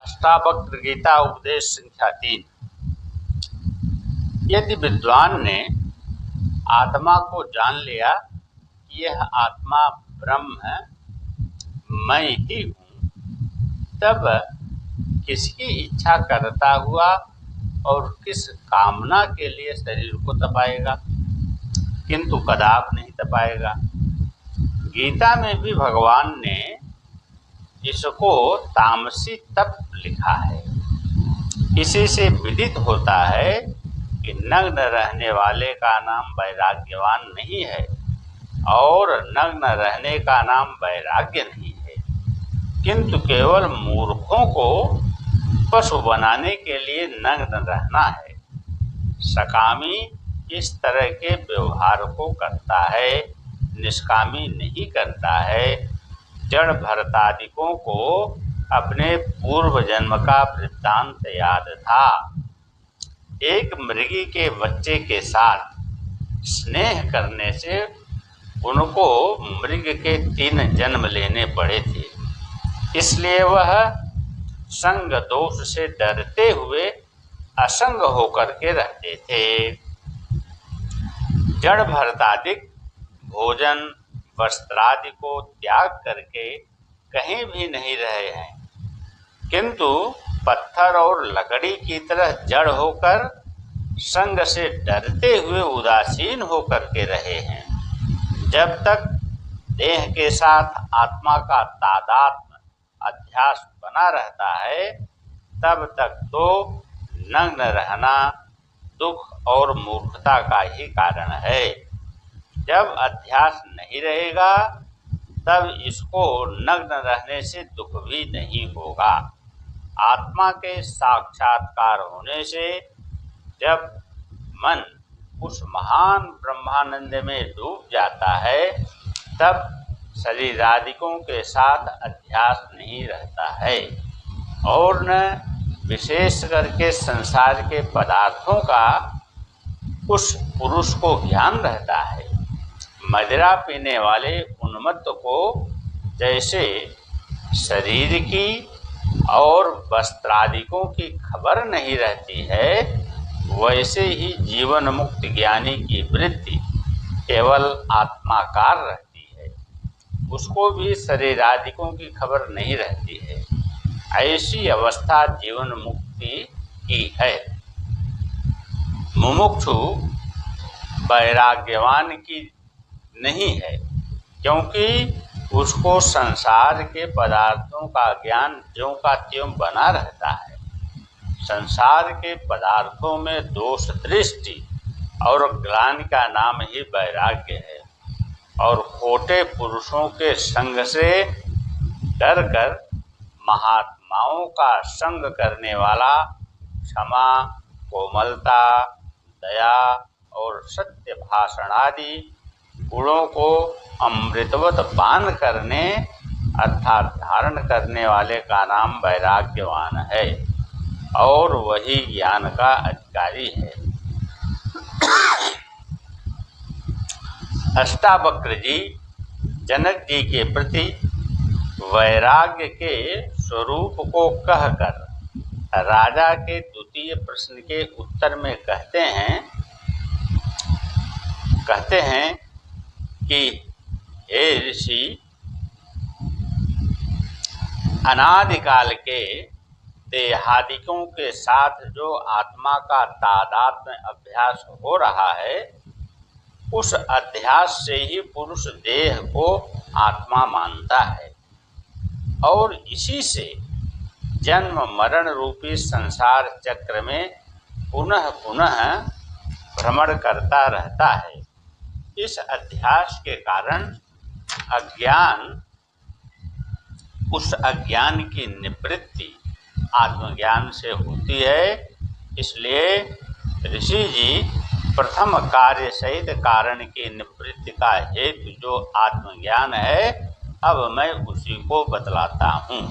अष्टावक्र गीता उपदेश संख्या 3। यदि विद्वान ने आत्मा को जान लिया कि यह आत्मा ब्रह्म मैं ही हूँ, तब किसकी इच्छा करता हुआ और किस कामना के लिए शरीर को तपाएगा, किंतु कदापि नहीं तपाएगा। गीता में भी भगवान ने इसको तामसी तप लिखा है। इसी से विदित होता है कि नग्न रहने वाले का नाम वैराग्यवान नहीं है और नग्न रहने का नाम वैराग्य नहीं है, किंतु केवल मूर्खों को पशु बनाने के लिए नग्न रहना है। सकामी इस तरह के व्यवहार को करता है, निष्कामी नहीं करता है। जड़ भरतादिकों को अपने पूर्व जन्म का वृत्तांत याद था। एक मृगी के बच्चे के साथ स्नेह करने से उनको मृग के 3 जन्म लेने पड़े थे, इसलिए वह संग दोष से डरते हुए असंग होकर के रहते थे। जड़ भरतादिक भोजन वस्त्रादि को त्याग करके कहीं भी नहीं रहे हैं, किंतु पत्थर और लकड़ी की तरह जड़ होकर संग से डरते हुए उदासीन होकर के रहे हैं। जब तक देह के साथ आत्मा का तादात्म्य अध्यास बना रहता है, तब तक तो नग्न रहना दुख और मूर्खता का ही कारण है। जब अध्यास नहीं रहेगा, तब इसको नग्न रहने से दुख भी नहीं होगा। आत्मा के साक्षात्कार होने से जब मन उस महान ब्रह्मानंद में डूब जाता है, तब शरीरादिकों के साथ अध्यास नहीं रहता है और न विशेष करके संसार के पदार्थों का उस पुरुष को ज्ञान रहता है। मदिरा पीने वाले उन्मत्त को जैसे शरीर की और वस्त्रादिकों की खबर नहीं रहती है, वैसे ही जीवन मुक्त ज्ञानी की वृत्ति केवल आत्माकार रहती है, उसको भी शरीरादिकों की खबर नहीं रहती है। ऐसी अवस्था जीवन मुक्ति की है। मुमुक्षु वैराग्यवान की नहीं है, क्योंकि उसको संसार के पदार्थों का ज्ञान ज्यों का त्यों बना रहता है। संसार के पदार्थों में दोष दृष्टि और ज्ञान का नाम ही वैराग्य है, और खोटे पुरुषों के संग से डर कर महात्माओं का संग करने वाला क्षमा, कोमलता, दया और सत्य भाषण आदि गुणों को अमृतवत पान करने अर्थात धारण करने वाले का नाम वैराग्यवान है, और वही ज्ञान का अधिकारी है। अष्टावक्र जी जनक जी के प्रति वैराग्य के स्वरूप को कहकर राजा के द्वितीय प्रश्न के उत्तर में कहते हैं कि हे ऋषि, अनादिकाल के देहादिकों के साथ जो आत्मा का तादात्म्य अभ्यास हो रहा है, उस अध्यास से ही पुरुष देह को आत्मा मानता है और इसी से जन्म मरण रूपी संसार चक्र में पुनः पुनः भ्रमण करता रहता है। इस अध्यास के कारण उस अज्ञान की निवृत्ति आत्मज्ञान से होती है। इसलिए ऋषि जी प्रथम कार्य सहित कारण की निवृत्ति का हेतु जो आत्मज्ञान है, अब मैं उसी को बतलाता हूँ।